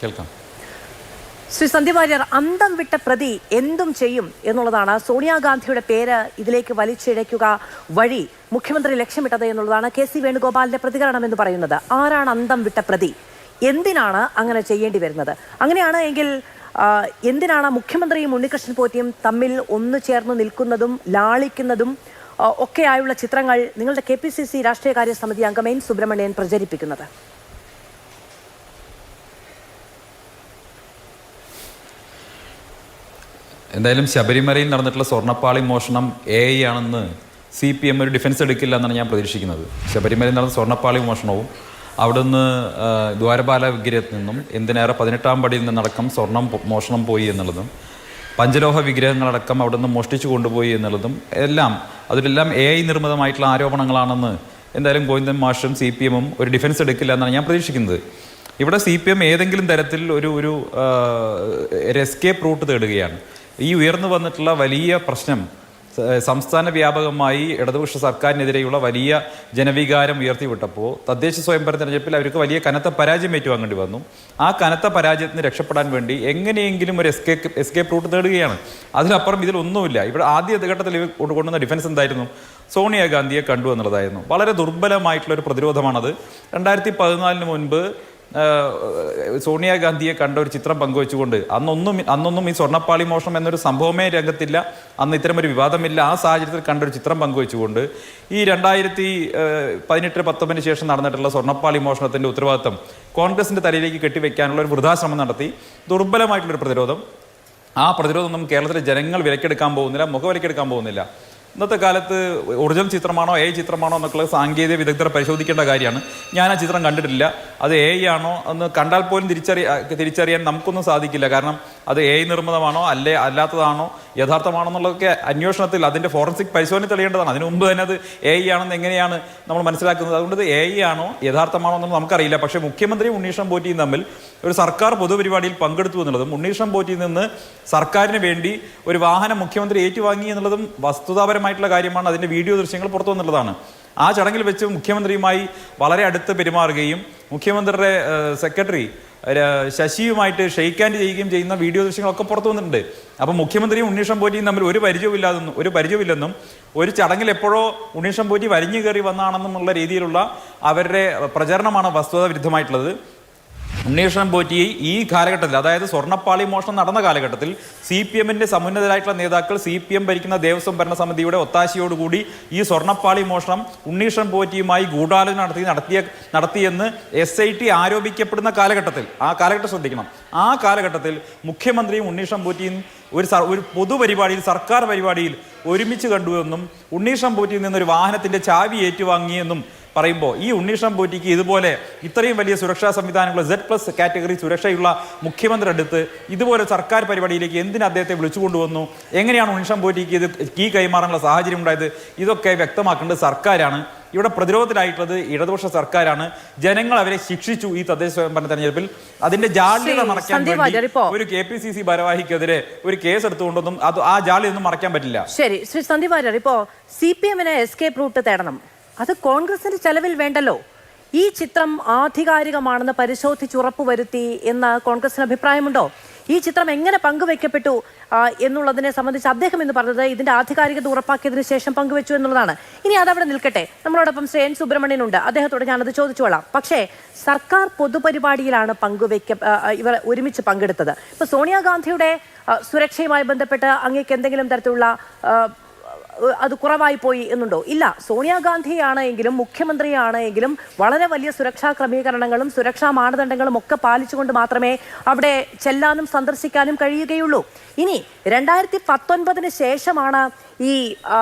കേൾക്കാം. ശ്രീ സന്ദീപ് വാര്യർ, അന്തം വിട്ട പ്രതി എന്തും ചെയ്യും എന്നുള്ളതാണ് സോണിയാഗാന്ധിയുടെ പേര് ഇതിലേക്ക് വലിച്ചിഴയ്ക്കുക വഴി മുഖ്യമന്ത്രി ലക്ഷ്യമിട്ടത് എന്നുള്ളതാണ് KC വേണുഗോപാലിന്റെ പ്രതികരണം എന്ന് പറയുന്നത്. ആരാണ് അന്തം വിട്ട പ്രതി? എന്തിനാണ് അങ്ങനെ ചെയ്യേണ്ടി വരുന്നത്? അങ്ങനെയാണ് എങ്കിൽ എന്തിനാണ് മുഖ്യമന്ത്രിയും ഉണ്ണികൃഷ്ണൻ പോറ്റിയും തമ്മിൽ ഒന്നു ചേർന്ന് നിൽക്കുന്നതും ലാളിക്കുന്നതും ഒക്കെയായുള്ള ചിത്രങ്ങൾ നിങ്ങളുടെ KPCC രാഷ്ട്രീയകാര്യ സമിതി അംഗം N. സുബ്രഹ്മണ്യൻ പ്രചരിപ്പിക്കുന്നത്? എന്തായാലും ശബരിമലയിൽ നടന്നിട്ടുള്ള സ്വർണ്ണപ്പാളി മോഷണം AI ആണെന്ന് CPM ഒരു ഡിഫൻസ് എടുക്കില്ല എന്നാണ് ഞാൻ പ്രതീക്ഷിക്കുന്നത്. ശബരിമലയിൽ നടന്ന സ്വർണ്ണപ്പാളി മോഷണവും അവിടുന്ന് ദ്വാരപാല വിഗ്രഹത്തിൽ നിന്നും എന്തിനേറെ 18-ാം പടിയിൽ നിന്നടക്കം സ്വർണം മോഷണം പോയി എന്നുള്ളതും പഞ്ചലോഹ വിഗ്രഹങ്ങളടക്കം അവിടുന്ന് മോഷ്ടിച്ചു കൊണ്ടുപോയി എന്നുള്ളതും അതിലെല്ലാം AI നിർമ്മിതമായിട്ടുള്ള ആരോപണങ്ങളാണെന്ന് എന്തായാലും ഗോവിന്ദൻ മാഷും CPM ഒരു ഡിഫൻസ് എടുക്കില്ല എന്നാണ് ഞാൻ പ്രതീക്ഷിക്കുന്നത്. ഇവിടെ CPM ഏതെങ്കിലും തരത്തിൽ ഒരു എസ്കേപ്പ് റൂട്ട് തേടുകയാണ്. ഈ ഉയർന്നു വന്നിട്ടുള്ള വലിയ പ്രശ്നം സംസ്ഥാന വ്യാപകമായി ഇടതുപക്ഷ സർക്കാരിനെതിരെയുള്ള വലിയ ജനവികാരം ഉയർത്തിവിട്ടപ്പോൾ തദ്ദേശ സ്വയംഭരണ തെരഞ്ഞെടുപ്പിൽ അവർക്ക് വലിയ കനത്ത പരാജയം ഏറ്റുവാങ്ങേണ്ടി വന്നു. ആ കനത്ത പരാജയത്തിന് രക്ഷപ്പെടാൻ വേണ്ടി എങ്ങനെയെങ്കിലും ഒരു എസ്കേപ്പ് റൂട്ട് തേടുകയാണ്. അതിനപ്പുറം ഇതിലൊന്നുമില്ല. ഇവിടെ ആദ്യ ഘട്ടത്തിൽ കൊണ്ടുവന്ന ഡിഫൻസ് എന്തായിരുന്നു? സോണിയാഗാന്ധിയെ കണ്ടു എന്നുള്ളതായിരുന്നു. വളരെ ദുർബലമായിട്ടുള്ള ഒരു പ്രതിരോധമാണത്. 2014 മുൻപ് സോണിയാഗാന്ധിയെ കണ്ട ഒരു ചിത്രം പങ്കുവെച്ചുകൊണ്ട് അന്നൊന്നും ഈ സ്വർണ്ണപ്പാളി മോഷണം എന്നൊരു സംഭവമേ രംഗത്തില്ല, അന്ന് ഇത്തരമൊരു വിവാദമില്ല. ആ സാഹചര്യത്തിൽ കണ്ടൊരു ചിത്രം പങ്കുവെച്ചുകൊണ്ട് ഈ 2018-19 ശേഷം നടന്നിട്ടുള്ള സ്വർണ്ണപ്പാളി മോഷണത്തിൻ്റെ ഉത്തരവാദിത്തം കോൺഗ്രസിൻ്റെ തലയിലേക്ക് കെട്ടിവെക്കാനുള്ള ഒരു വൃഥാശ്രമം നടത്തി. ദുർബലമായിട്ടുള്ളൊരു പ്രതിരോധം. ആ പ്രതിരോധമൊന്നും കേരളത്തിലെ ജനങ്ങൾ വിലക്കെടുക്കാൻ പോകുന്നില്ല, മുഖവിലക്കെടുക്കാൻ പോകുന്നില്ല. ഇന്നത്തെ കാലത്ത് ഒറിജിനൽ ചിത്രമാണോ AI ചിത്രമാണോ എന്നൊക്കെ സാങ്കേതിക വിദഗ്ധർ പരിശോധിക്കേണ്ട കാര്യമാണ്. ഞാൻ ആ ചിത്രം കണ്ടിട്ടില്ല. അത് AI ആണോ എന്ന് കണ്ടാൽ പോലും തിരിച്ചറിയാൻ നമുക്കൊന്നും സാധിക്കില്ല. കാരണം അത് AI നിർമ്മിതമാണോ അല്ലാത്തതാണോ യഥാർത്ഥമാണോ എന്നുള്ളതൊക്കെ അന്വേഷണത്തിൽ അതിൻ്റെ ഫോറൻസിക് പരിശോധന തെളിയേണ്ടതാണ്. അതിനു മുമ്പ് തന്നെ അത് AI ആണെന്ന് എങ്ങനെയാണ് നമ്മൾ മനസ്സിലാക്കുന്നത്? അതുകൊണ്ട് AI ആണോ യഥാർത്ഥമാണോ എന്നൊന്നും നമുക്കറിയില്ല. പക്ഷേ മുഖ്യമന്ത്രിയും ഉണ്ണീഷൻ പോറ്റിയും തമ്മിൽ ഒരു സർക്കാർ പൊതുപരിപാടിയിൽ പങ്കെടുത്തു എന്നുള്ളതും ഉണ്ണീഷൻ പോറ്റിയിൽ നിന്ന് സർക്കാരിന് വേണ്ടി ഒരു വാഹനം മുഖ്യമന്ത്രി ഏറ്റുവാങ്ങി എന്നുള്ളതും വസ്തുതാപരമായിട്ടുള്ള കാര്യമാണ്. അതിൻ്റെ വീഡിയോ ദൃശ്യങ്ങൾ പുറത്തു വന്നുള്ളതാണ്. ആ ചടങ്ങിൽ വെച്ച് മുഖ്യമന്ത്രിയുമായി വളരെ അടുത്ത് പെരുമാറുകയും മുഖ്യമന്ത്രിയുടെ സെക്രട്ടറി ശശിയുമായിട്ട് ഷെയ്ക്ക് ഹാൻഡ് ചെയ്യുകയും ചെയ്യുന്ന വീഡിയോ ദൃശ്യങ്ങളൊക്കെ പുറത്തു വന്നിട്ടുണ്ട്. അപ്പം മുഖ്യമന്ത്രിയും ഉണ്ണീഷൻ പോറ്റിയും തമ്മിൽ ഒരു പരിചയമില്ലെന്നും ഒരു ചടങ്ങിൽ എപ്പോഴോ ഉണ്ണീഷൻ പോറ്റി വലിഞ്ഞു കയറി വന്നാണെന്നുള്ള രീതിയിലുള്ള അവരുടെ പ്രചരണമാണ് വസ്തുതാ വിരുദ്ധമായിട്ടുള്ളത്. ഉണ്ണീഷൻ പോറ്റിയെ ഈ കാലഘട്ടത്തിൽ, അതായത് സ്വർണ്ണപ്പാളി മോഷണം നടന്ന കാലഘട്ടത്തിൽ CPM-ന്റെ സമുന്നതരായിട്ടുള്ള നേതാക്കൾ CPM ഭരിക്കുന്ന ദേവസ്വം ഭരണസമിതിയുടെ ഒത്താശയോടുകൂടി ഈ സ്വർണ്ണപ്പാളി മോഷണം ഉണ്ണീഷൻ പോറ്റിയുമായി ഗൂഢാലോചന നടത്തിയെന്ന് SIT ആരോപിക്കപ്പെടുന്ന കാലഘട്ടത്തിൽ, ആ കാലഘട്ടം ശ്രദ്ധിക്കണം, ആ കാലഘട്ടത്തിൽ മുഖ്യമന്ത്രിയും ഉണ്ണീഷൻ പോറ്റിയും ഒരു പൊതുപരിപാടിയിൽ, സർക്കാർ പരിപാടിയിൽ ഒരുമിച്ച് കണ്ടുവെന്നും ഉണ്ണീഷൻ പോറ്റിയിൽ നിന്നൊരു വാഹനത്തിൻ്റെ ചാവി ഏറ്റുവാങ്ങിയെന്നും പറയുമ്പോൾ ഈ ഉണ്ണീഷൻ പോറ്റിക്ക് ഇതുപോലെ ഇത്രയും വലിയ സുരക്ഷാ സംവിധാനങ്ങൾ Z+ കാറ്റഗറി സുരക്ഷയുള്ള മുഖ്യമന്ത്രി അടുത്ത് ഇതുപോലെ സർക്കാർ പരിപാടിയിലേക്ക് എന്തിന് അദ്ദേഹത്തെ വിളിച്ചുകൊണ്ടുവന്നു? എങ്ങനെയാണ് ഉണ്ണീഷൻ പോറ്റിക്ക് ഇത് കീ കൈമാറാനുള്ള സാഹചര്യം ഉണ്ടായത്? ഇതൊക്കെ വ്യക്തമാക്കേണ്ടത് സർക്കാരാണ്. ഇവിടെ പ്രതിരോധത്തിലായിട്ടുള്ളത് ഇടതുപക്ഷ സർക്കാരാണ്. ജനങ്ങൾ അവരെ ശിക്ഷിച്ചു ഈ തദ്ദേശ സ്വയംഭരണ തെരഞ്ഞെടുപ്പിൽ. അതിന്റെ ജാള്യത മറയ്ക്കാൻ വേണ്ടി ഒരു KPCC ഭാരവാഹിക്കെതിരെ ഒരു കേസ് എടുത്തുകൊണ്ടൊന്നും ആ ജാള്യൊന്നും മറയ്ക്കാൻ പറ്റില്ല. ശരി, ശ്രീ സന്ദീപ് വാര്യർ, ഇപ്പോ CPM-ന് എസ്കേപ്പ് റൂട്ട് തേടണം, അത് കോൺഗ്രസിന്റെ ചെലവിൽ വേണ്ടല്ലോ. ഈ ചിത്രം ആധികാരികമാണെന്ന് പരിശോധിച്ച് ഉറപ്പുവരുത്തി എന്ന് കോൺഗ്രസിന് അഭിപ്രായമുണ്ടോ? ഈ ചിത്രം എങ്ങനെ പങ്കുവെക്കപ്പെട്ടു എന്നുള്ളതിനെ സംബന്ധിച്ച് അദ്ദേഹം എന്ന് പറഞ്ഞത് ഇതിന്റെ ആധികാരികത ഉറപ്പാക്കിയതിനു ശേഷം പങ്കുവെച്ചു എന്നുള്ളതാണ്. ഇനി അതവിടെ നിൽക്കട്ടെ. നമ്മളോടൊപ്പം ശ്രീ N. സുബ്രഹ്മണ്യൻ ഉണ്ട്. അദ്ദേഹത്തോട് ഞാനത് ചോദിച്ചോളാം. പക്ഷേ സർക്കാർ പൊതുപരിപാടിയിലാണ് ഇവർ ഒരുമിച്ച് പങ്കെടുത്തത്. ഇപ്പൊ സോണിയാഗാന്ധിയുടെ സുരക്ഷയുമായി ബന്ധപ്പെട്ട് അങ്ങേക്ക് എന്തെങ്കിലും തരത്തിലുള്ള അത് കുറവായി പോയി എന്നുണ്ടോ? ഇല്ല. സോണിയാഗാന്ധിയാണെങ്കിലും മുഖ്യമന്ത്രിയാണെങ്കിലും വളരെ വലിയ സുരക്ഷാ ക്രമീകരണങ്ങളും സുരക്ഷാ മാനദണ്ഡങ്ങളും ഒക്കെ പാലിച്ചുകൊണ്ട് മാത്രമേ അവിടെ ചെല്ലാനും സന്ദർശിക്കാനും കഴിയുകയുള്ളൂ. ഇനി 2019 ശേഷമാണ് ഈ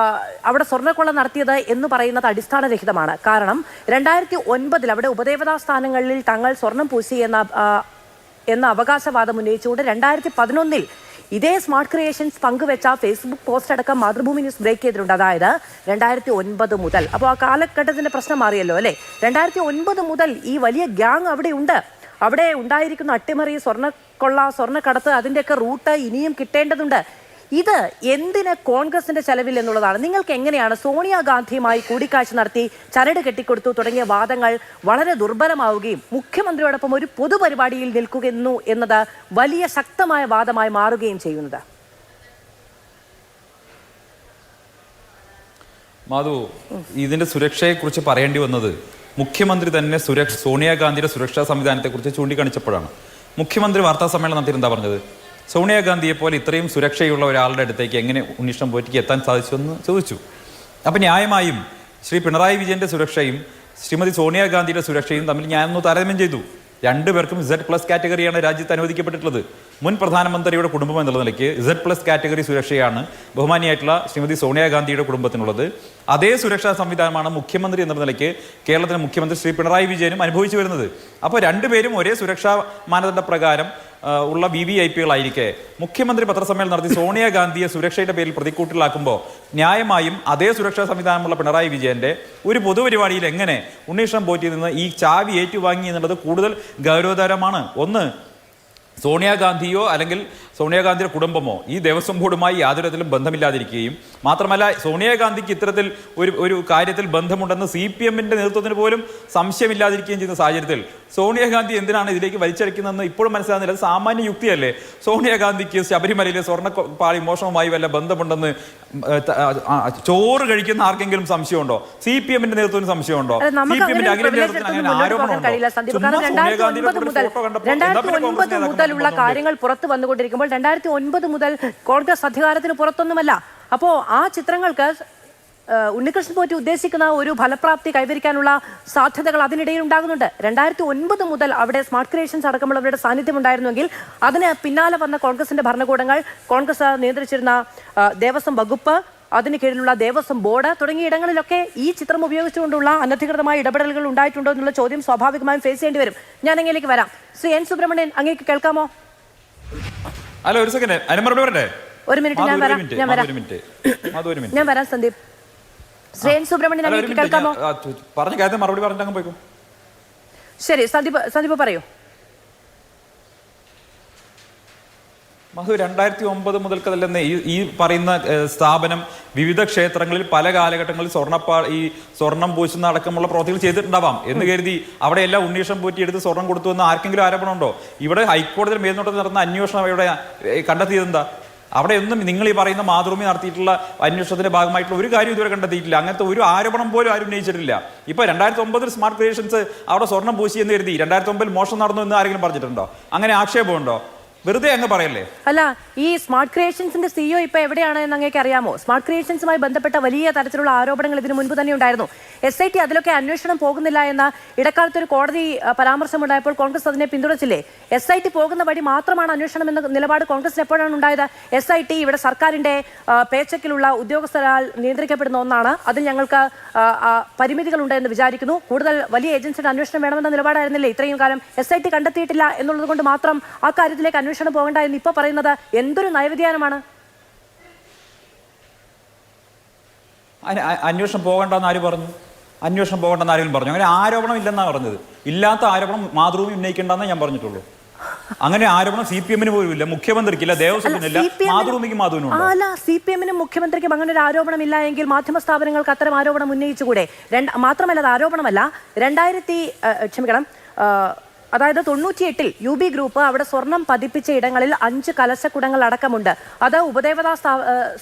അവിടെ സ്വർണ്ണക്കൊള്ള നടത്തിയത് എന്ന് പറയുന്നത് അടിസ്ഥാനരഹിതമാണ്. കാരണം 2009 അവിടെ ഉപദേവതാ സ്ഥാനങ്ങളിൽ തങ്ങൾ സ്വർണം പൂശി എന്ന അവകാശവാദം ഉന്നയിച്ചുകൊണ്ട് 2011 ഇതേ സ്മാർട്ട് ക്രിയേഷൻസ് പങ്കുവെച്ച ഫേസ്ബുക്ക് പോസ്റ്റ് അടക്കം മാതൃഭൂമി ന്യൂസ് ബ്രേക്ക് ചെയ്തിട്ടുണ്ട്. അതായത് 2009 മുതൽ. അപ്പോൾ ആ കാലഘട്ടത്തിന്റെ പ്രശ്നം മാറിയല്ലോ അല്ലേ? 2009 മുതൽ ഈ വലിയ ഗ്യാങ് അവിടെ ഉണ്ട്. അവിടെ ഉണ്ടായിരിക്കുന്ന അട്ടിമറി, സ്വർണ്ണക്കൊള്ള, സ്വർണ്ണക്കടത്ത്, അതിൻ്റെയൊക്കെ റൂട്ട് ഇനിയും കിട്ടേണ്ടതുണ്ട്. ഇത് എന്തിന് കോൺഗ്രസിന്റെ ചെലവിൽ എന്നുള്ളതാണ്. നിങ്ങൾക്ക് എങ്ങനെയാണ് സോണിയാഗാന്ധിയുമായി കൂടിക്കാഴ്ച നടത്തി ചരട് കെട്ടിക്കൊടുത്തു തുടങ്ങിയ വാദങ്ങൾ വളരെ ദുർബലമാവുകയും മുഖ്യമന്ത്രിയോടൊപ്പം ഒരു പൊതുപരിപാടിയിൽ നിൽക്കുന്നു എന്നത് വലിയ ശക്തമായ വാദമായി മാറുകയും ചെയ്യുന്നത്? മാധു, ഇതിന്റെ സുരക്ഷയെക്കുറിച്ച് പറയേണ്ടി വന്നത് മുഖ്യമന്ത്രി തന്നെ സോണിയാഗാന്ധിയുടെ സുരക്ഷാ സംവിധാനത്തെക്കുറിച്ച് ചൂണ്ടിക്കാണിച്ചപ്പോഴാണ്. മുഖ്യമന്ത്രി വാർത്താ സമ്മേളനം നടത്തി എന്താ പറഞ്ഞത്? സോണിയാഗാന്ധിയെ പോലെ ഇത്രയും സുരക്ഷയുള്ള ഒരാളുടെ അടുത്തേക്ക് എങ്ങനെ ഉണ്ണികൃഷ്ണൻ പോറ്റിക്ക് എത്താൻ സാധിച്ചു എന്ന് ചോദിച്ചു. അപ്പം ന്യായമായും ശ്രീ പിണറായി വിജയന്റെ സുരക്ഷയും ശ്രീമതി സോണിയാഗാന്ധിയുടെ സുരക്ഷയും തമ്മിൽ ഞാനൊന്ന് താരതമ്യം ചെയ്തു. രണ്ടുപേർക്കും Z+ കാറ്റഗറിയാണ് രാജ്യത്ത് അനുവദിക്കപ്പെട്ടിട്ടുള്ളത്. മുൻ പ്രധാനമന്ത്രിയുടെ കുടുംബം എന്നുള്ള നിലയ്ക്ക് Z+ കാറ്റഗറി സുരക്ഷയാണ് ബഹുമാനിയായിട്ടുള്ള ശ്രീമതി സോണിയാഗാന്ധിയുടെ കുടുംബത്തിനുള്ളത്. അതേ സുരക്ഷാ സംവിധാനമാണ് മുഖ്യമന്ത്രി എന്ന നിലയ്ക്ക് കേരളത്തിലെ മുഖ്യമന്ത്രി ശ്രീ പിണറായി വിജയനും അനുഭവിച്ചു വരുന്നത്. അപ്പോൾ രണ്ടുപേരും ഒരേ സുരക്ഷാ മാനദണ്ഡ പ്രകാരം ഉള്ള VVIPകളായിരിക്കെ മുഖ്യമന്ത്രി പത്രസമ്മേളനം നടത്തി സോണിയാഗാന്ധിയെ സുരക്ഷയുടെ പേരിൽ പ്രതിക്കൂട്ടിലാക്കുമ്പോൾ ന്യായമായും അതേ സുരക്ഷാ സംവിധാനമുള്ള പിണറായി വിജയന്റെ ഒരു പൊതുപരിപാടിയിൽ എങ്ങനെ ഉണ്ണികൃഷ്ണൻ പോറ്റിയിൽ നിന്ന് ഈ ചാവി ഏറ്റുവാങ്ങി എന്നുള്ളത് കൂടുതൽ ഗൗരവതരമാണ്. ഒന്ന്, സോണിയാഗാന്ധിയോ അല്ലെങ്കിൽ സോണിയാഗാന്ധിയുടെ കുടുംബമോ ഈ ദേവസ്വം ബോർഡുമായി യാതൊരു തരത്തിലും ബന്ധമില്ലാതിരിക്കുകയും മാത്രമല്ല സോണിയാഗാന്ധിക്ക് ഇത്തരത്തിൽ ഒരു കാര്യത്തിൽ ബന്ധമുണ്ടെന്ന് CPMന്റെ നേതൃത്വത്തിന് പോലും സംശയമില്ലാതിരിക്കുകയും ചെയ്യുന്ന സാഹചര്യത്തിൽ സോണിയാഗാന്ധി എന്തിനാണ് ഇതിലേക്ക് വലിച്ചടിക്കുന്നതെന്ന് ഇപ്പോഴും മനസ്സിലാകുന്നില്ല. അത് സാമാന്യ യുക്തിയല്ലേ? സോണിയാഗാന്ധിക്ക് ശബരിമലയിലെ സ്വർണ്ണപ്പാളി മോഷണവുമായി വല്ല ബന്ധമുണ്ടെന്ന് ചോറ് കഴിക്കുന്ന ആർക്കെങ്കിലും സംശയമുണ്ടോ? CPMന്റെ നേതൃത്വത്തിന് സംശയമുണ്ടോ? CPMന്റെ അഖില നേതൃത്വത്തിന് അങ്ങനെ ആരോപണമുണ്ടോ? 2009 മുതലുള്ള കാര്യങ്ങൾ പുറത്തു വന്നുകൊണ്ടിരിക്കുമ്പോൾ 2009 മുതൽ കോൺഗ്രസ് അധികാരത്തിന് പുറത്തൊന്നുമല്ല. അപ്പോൾ ആ ചിത്രങ്ങൾക്ക് ഉണ്ണികൃഷ്ണൻ പോറ്റി ഉദ്ദേശിക്കുന്ന ഒരു ഫലപ്രാപ്തി കൈവരിക്കാനുള്ള സാധ്യതകൾ അതിനിടയിൽ ഉണ്ടാകുന്നുണ്ട്. 2009 മുതൽ അവിടെ സ്മാർട്ട് ക്രിയേഷൻസ് അടക്കമുള്ളവരുടെ സാന്നിധ്യം ഉണ്ടായിരുന്നെങ്കിൽ അതിന് പിന്നാലെ വന്ന കോൺഗ്രസിന്റെ ഭരണകൂടങ്ങൾ, കോൺഗ്രസ് നിയന്ത്രിച്ചിരുന്ന ദേവസ്വം വകുപ്പ്, അതിന് കീഴിലുള്ള ദേവസ്വം ബോർഡ് തുടങ്ങിയ ഇടങ്ങളിലൊക്കെ ഈ ചിത്രം ഉപയോഗിച്ചുകൊണ്ടുള്ള അനധികൃതമായ ഇടപെടലുകൾ ഉണ്ടായിട്ടുണ്ടോ എന്നുള്ള ചോദ്യം സ്വാഭാവികമായും ഫേസ് ചെയ്യേണ്ടി വരും. ഞാൻ അങ്ങയിലേക്ക് വരാം. ശ്രീ N. സുബ്രഹ്മണ്യൻ, അങ്ങേക്ക് കേൾക്കാമോ? അല്ല, ഒരു സെക്കൻഡ്, ഒരു മിനിറ്റ്, ഞാൻ വരാം സന്ദീപ്. ശ്രീ N. സുബ്രഹ്മണ്യൻ, അങ്ങേക്ക് കേൾക്കാമോ? പറഞ്ഞ കാര്യത്തിന് മറുപടി പറഞ്ഞിട്ട് പോയിക്കോ. ശരി, സന്ദീപ് പറയൂ. മധു, 2009 മുതൽക്കതല്ലെന്ന് ഈ പറയുന്ന സ്ഥാപനം വിവിധ ക്ഷേത്രങ്ങളിൽ പല കാലഘട്ടങ്ങളിൽ സ്വർണം പൂശുന്ന അടക്കമുള്ള പ്രവൃത്തികൾ ചെയ്തിട്ടുണ്ടാവാം എന്ന് കരുതി അവിടെ എല്ലാം ഉണ്ണികൃഷ്ണൻ പോറ്റി എടുത്ത് സ്വർണം കൊടുത്തു എന്ന് ആർക്കെങ്കിലും ആരോപണമുണ്ടോ? ഇവിടെ ഹൈക്കോടതിയിൽ മേൽനോട്ടത്തിൽ നടന്ന അന്വേഷണം ഇവിടെ കണ്ടെത്തിയതെന്താ? അവിടെ ഒന്നും നിങ്ങൾ ഈ പറയുന്ന മാതൃഭൂമി നടത്തിയിട്ടുള്ള അന്വേഷണത്തിന്റെ ഭാഗമായിട്ടുള്ള ഒരു കാര്യം ഇതുവരെ കണ്ടെത്തിയിട്ടില്ല. അങ്ങനത്തെ ഒരു ആരോപണം പോലും ആരും ഉന്നയിച്ചിട്ടില്ല. ഇപ്പൊ 2009 സ്മാർട്ട് ക്രിയേഷൻസ് അവിടെ സ്വർണം പൂശി എന്ന് കരുതി 2009 മോഷണം നടന്നു എന്ന് ആരെങ്കിലും പറഞ്ഞിട്ടുണ്ടോ? അങ്ങനെ ആക്ഷേപമുണ്ടോ? വെറുതെ അങ്ങ് പറയല്ലേ. അല്ല, ഈ സ്മാർട്ട് ക്രിയേഷൻസിന്റെ CEO ഇപ്പൊ എവിടെയാണ് എന്ന് അങ്ങേക്ക് അറിയാമോ? സ്മാർട്ട് ക്രിയേഷൻസുമായി ബന്ധപ്പെട്ട വലിയ തരത്തിലുള്ള ആരോപണങ്ങൾ ഇതിനു മുൻപ് തന്നെ ഉണ്ടായിരുന്നു. SIT അതിലൊക്കെ അന്വേഷണം പോകുന്നില്ല എന്ന ഇടക്കാലത്ത് ഒരു കോടതി പരാമർശമുണ്ടായപ്പോൾ കോൺഗ്രസ് അതിനെ പിന്തുണച്ചില്ലേ? SIT പോകുന്ന വഴി മാത്രമാണ് അന്വേഷണം എന്ന നിലപാട് കോൺഗ്രസിന് എപ്പോഴാണ് ഉണ്ടായത്? SIT ഇവിടെ സർക്കാരിന്റെ പേച്ചക്കിലുള്ള ഉദ്യോഗസ്ഥരാൽ നിയന്ത്രിക്കപ്പെടുന്ന ഒന്നാണ്. അതിൽ ഞങ്ങൾക്ക് പരിമിതികളുണ്ട് എന്ന് വിചാരിക്കുന്നു. കൂടുതൽ വലിയ ഏജൻസിയുടെ അന്വേഷണം വേണമെന്ന നിലപാടായിരുന്നില്ലേ ഇത്രയും കാലം? SIT കണ്ടെത്തിയിട്ടില്ല എന്നുള്ളത് കൊണ്ട് മാത്രം ആ കാര്യത്തിലേക്ക് അന്വേഷണം പോകണ്ട എന്ന് ഇപ്പൊ പറയുന്നത് എന്തൊരു നയവ്യതിയാനമാണ്? അന്വേഷണം പോകണ്ടെന്ന് ആര് പറഞ്ഞു? അന്വേഷണം പോകണ്ടെന്ന് ആരെങ്കിലും പറഞ്ഞു? അങ്ങനെ ആരോപണം ഇല്ലെന്നാണ് പറഞ്ഞത്. ഇല്ലാത്ത ആരോപണം മാതൃഭൂമി ഉന്നയിക്കേണ്ടെന്നേ ഞാൻ പറഞ്ഞിട്ടുള്ളൂ. അങ്ങനെ ആരോപണം CPMന് പോലും ഇല്ല, മുഖ്യമന്ത്രിക്കില്ല, ദേവസ്വത്തിനില്ല, മാതൃഭൂമിക്ക് മാധുവിനുണ്ട്. അല്ല, CPMനും മുഖ്യമന്ത്രിക്കും അങ്ങനെ ഒരു ആരോപണം ഇല്ല എങ്കിൽ മാധ്യമ സ്ഥാപനങ്ങൾക്ക് അത്തരം ആരോപണം ഉന്നയിച്ചുകൂടെ? മാത്രമല്ല, അത് ആരോപണമല്ല. 98 UB ഗ്രൂപ്പ് അവിടെ സ്വർണം പതിപ്പിച്ച ഇടങ്ങളിൽ 5 കലശക്കുടങ്ങൾ അടക്കമുണ്ട്. അത് ഉപദേവതാ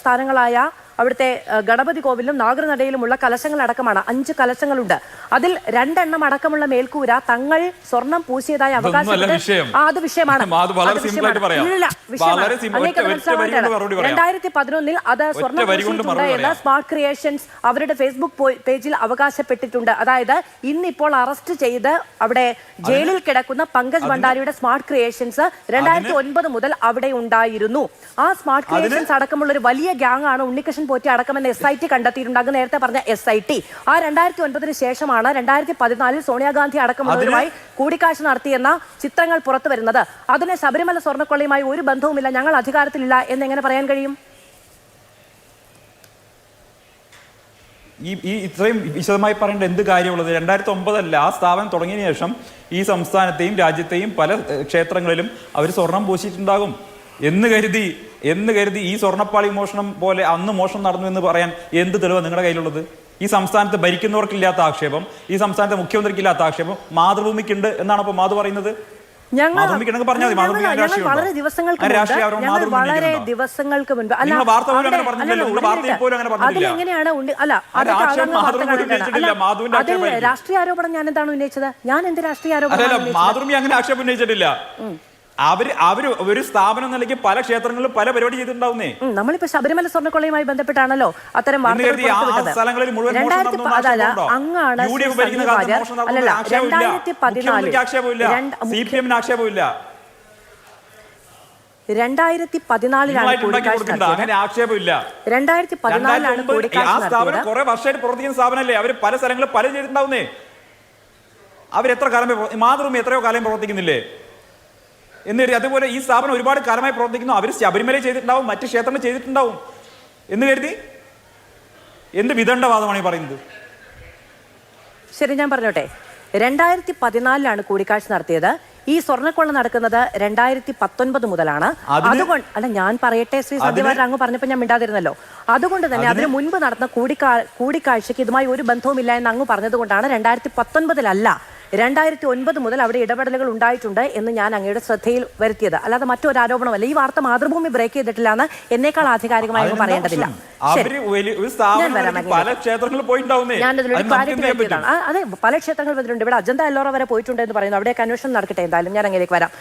സ്ഥാനങ്ങളായ അവിടുത്തെ ഗണപതി കോവിലും നാഗർനടയിലുമുള്ള കലശങ്ങൾ അടക്കമാണ്. 5 കലശങ്ങളുണ്ട്. അതിൽ 2 എണ്ണം അടക്കമുള്ള മേൽക്കൂര തങ്ങൾ സ്വർണം പൂശിയതായി അവകാശപ്പെട്ടു. അത് വിഷയമാണ്. 2011 അത് സ്വർണം പൂശിയിട്ടുണ്ട് എന്ന് സ്മാർട്ട് ക്രിയേഷൻസ് അവരുടെ ഫേസ്ബുക്ക് പേജിൽ അവകാശപ്പെട്ടിട്ടുണ്ട്. അതായത് ഇന്നിപ്പോൾ അറസ്റ്റ് ചെയ്ത് അവിടെ ജയിലിൽ കിടക്കുന്ന പങ്കജ് ഭണ്ഡാരിയുടെ സ്മാർട്ട് ക്രിയേഷൻസ് 2009 മുതൽ അവിടെ ഉണ്ടായിരുന്നു. ആ സ്മാർട്ട് ക്രിയേഷൻസ് അടക്കമുള്ള ഒരു വലിയ ഗ്യാങ് ആണ് ഉണ്ണികൃഷ്ണൻ പോറ്റി അടക്കമെന്ന് SIT കണ്ടെത്തിയിട്ടുണ്ട്. അങ്ങ് നേരത്തെ പറഞ്ഞ SIT. ആ 2009 ശേഷമാണ് 2014 സോണിയാഗാന്ധി അടക്കമുള്ളവരുമായി കൂടിക്കാഴ്ച നടത്തിയെന്ന ചിത്രങ്ങൾ പുറത്തു വരുന്നത്. അതിന് ശബരിമല സ്വർണ്ണക്കൊള്ളയുമായി ഒരു ബന്ധവുമില്ല, ഞങ്ങൾ അധികാരത്തിലില്ല എന്നെങ്ങനെ പറയാൻ കഴിയും? ഈ ഇത്രയും വിശദമായി പറയേണ്ട എന്ത് കാര്യമുള്ളത്? 2009 ആ സ്ഥാപനം തുടങ്ങിയതിനു ശേഷം ഈ സംസ്ഥാനത്തെയും രാജ്യത്തെയും പല ക്ഷേത്രങ്ങളിലും അവർ സ്വർണം പൂശിയിട്ടുണ്ടാകും. എന്ന് കരുതി ഈ സ്വർണ്ണപ്പാളി മോഷണം പോലെ അന്ന് മോഷണം നടന്നു എന്ന് പറയാൻ എന്ത് തെളിവാണ് നിങ്ങളുടെ കയ്യിലുള്ളത്? ഈ സംസ്ഥാനത്ത് ഭരിക്കുന്നവർക്കില്ലാത്ത ആക്ഷേപം, ഈ സംസ്ഥാനത്തെ മുഖ്യമന്ത്രിക്കില്ലാത്ത ആക്ഷേപം മാതൃഭൂമിക്കുണ്ട് എന്നാണ് അപ്പൊ മാധു പറയുന്നത്. വളരെ ദിവസങ്ങൾക്ക് മുൻപ് രാഷ്ട്രീയ ആരോപണം ഞാൻ എന്താണ് ഉന്നയിച്ചത്? ഞാൻ എന്ത് രാഷ്ട്രീയ ആരോപണം? മാതൃഭൂമി അങ്ങനെ ആക്ഷേപം ഉന്നയിച്ചിട്ടില്ല. അവര് ഒരു സ്ഥാപനം നിലയ്ക്ക് പല ക്ഷേത്രങ്ങളിലും പല പരിപാടി ചെയ്തിട്ടുണ്ടാവുന്നേ. നമ്മളിപ്പോ ശബരിമല സ്വർണ്ണക്കൊള്ളയുമായി ബന്ധപ്പെട്ടാണല്ലോ അത്തരം വാർത്തകൾ അങ്ങാണ് 2014 കുറെ വർഷമായിട്ട് പ്രവർത്തിക്കുന്ന സ്ഥാപനമല്ലേ? അവര് പല സ്ഥലങ്ങളിൽ പല ചെയ്തിട്ടുണ്ടാവുന്നേ. അവരെത്ര കാലം മാതൃഭൂമി എത്രയോ കാലം പ്രവർത്തിക്കുന്നില്ലേ? എന്ന് കരുതി അതുപോലെ ഈ സ്ഥാപനം ഒരുപാട് കാലമായി പ്രവർത്തിക്കുന്നു. അവർ ശബരിമല ചെയ്തിട്ടുണ്ടാവും, മറ്റ് ക്ഷേത്രങ്ങൾ ചെയ്തിട്ടുണ്ടാവും എന്ന് കരുതി എന്ത് വിദണ്ഡവാദമാണ് ഈ പറയുന്നത്? ശരി, ഞാൻ പറഞ്ഞോട്ടെ. 2014 കൂടിക്കാഴ്ച നടത്തിയത്. ഈ സ്വർണ്ണക്കൊള്ള നടക്കുന്നത് 2019 മുതലാണ്. അതുകൊണ്ട് അല്ല, ഞാൻ പറയട്ടെ ശ്രീ സന്ധ്യവാരൻ, അങ്ങ് പറഞ്ഞപ്പോൾ ഞാൻ മിണ്ടാതിരുന്നല്ലോ. അതുകൊണ്ട് തന്നെ അതിന് മുൻപ് നടന്ന കൂടിക്കാഴ്ചയ്ക്ക് ഇതുമായി ഒരു ബന്ധവുമില്ല എന്ന് അങ്ങ് പറഞ്ഞതുകൊണ്ടാണ് 2019 2009 മുതൽ അവിടെ ഇടപെടലുകൾ ഉണ്ടായിട്ടുണ്ട് എന്ന് ഞാൻ അങ്ങയുടെ ശ്രദ്ധയിൽ വരുത്തിയത്. അല്ലാതെ മറ്റൊരു ആരോപണമല്ല. ഈ വാർത്ത മാതൃഭൂമി ബ്രേക്ക് ചെയ്തിട്ടില്ല എന്ന് എന്നേക്കാൾ ആധികാരികമായി പറയേണ്ടതില്ല. ഞാനതിലൊരു ക്ലാരിറ്റി വരുത്തിയതാണ്. അതെ, പല ക്ഷേത്രങ്ങൾ വരുന്നുണ്ട്. ഇവിടെ അജന്ത എല്ലോറ വരെ പോയിട്ടുണ്ട് എന്ന് പറയുന്നു. അവിടെ അന്വേഷണം നടക്കട്ടെ. എന്തായാലും ഞാൻ അങ്ങനെയൊക്കെ വരാം.